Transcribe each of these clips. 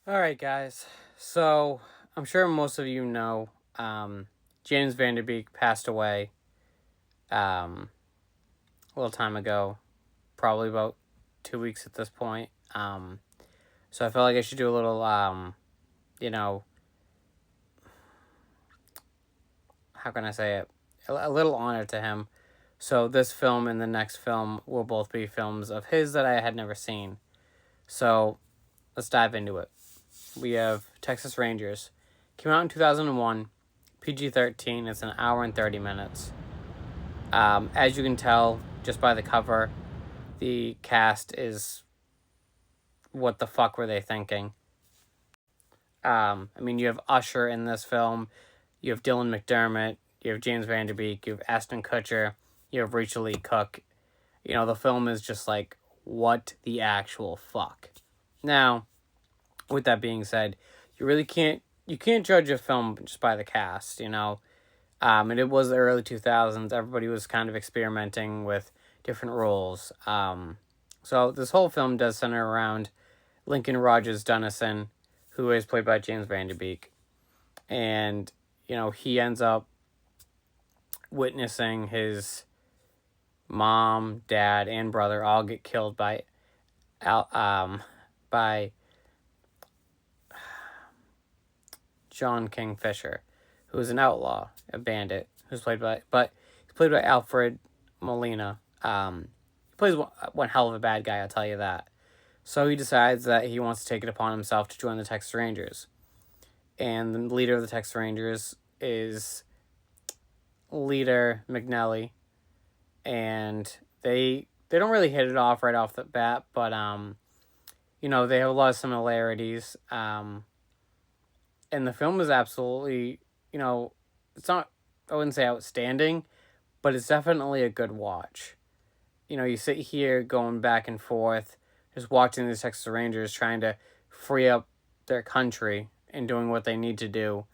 All right, guys. So I'm sure most of you know James Van Der Beek passed away a little time ago, probably about 2 weeks at this point. So I felt like I should do a little, you know, how can I say it? A little honor to him. So this film and the next film will both be films of his that I had never seen. So let's dive into it. We have Texas Rangers. Came out in 2001. PG-13. It's an hour and 30 minutes. As you can tell just by the cover, the cast is what the fuck were they thinking? You have Usher in this film, you have Dylan McDermott, you have James Van Der Beek, you have Ashton Kutcher, you have Rachel Lee Cook. The film is just like, what the actual fuck? Now, with that being said, you can't judge a film just by the cast, and it was the early 2000s. Everybody was kind of experimenting with different roles. So this whole film does center around Lincoln Rogers Dunnison, who is played by James Van Der Beek. And, he ends up witnessing his mom, dad, and brother all get killed by John Kingfisher, who is an outlaw, a bandit, he's played by Alfred Molina. He plays one hell of a bad guy, I'll tell you that. So he decides that he wants to take it upon himself to join the Texas Rangers. And the leader of the Texas Rangers is Leader McNelly. And they don't really hit it off right off the bat, but they have a lot of similarities. And the film is absolutely, it's not, I wouldn't say outstanding, but it's definitely a good watch. You sit here going back and forth, just watching the Texas Rangers trying to free up their country and doing what they need to do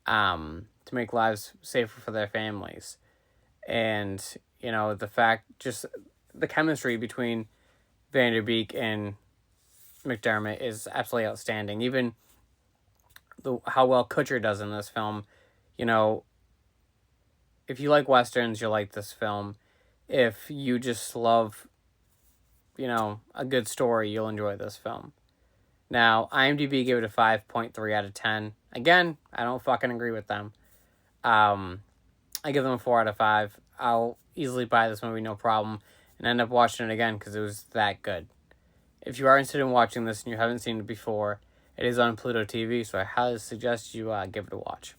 to make lives safer for their families. And, just the chemistry between Van Der Beek and McDermott is absolutely outstanding. Even how well Kutcher does in this film, if you like Westerns, you'll like this film. If you just love, a good story, you'll enjoy this film. Now, IMDb gave it a 5.3 out of 10. Again, I don't fucking agree with them. I give them a 4 out of 5. I'll easily buy this movie, no problem, and end up watching it again because it was that good. If you are interested in watching this and you haven't seen it before, it is on Pluto TV, so I highly suggest you give it a watch.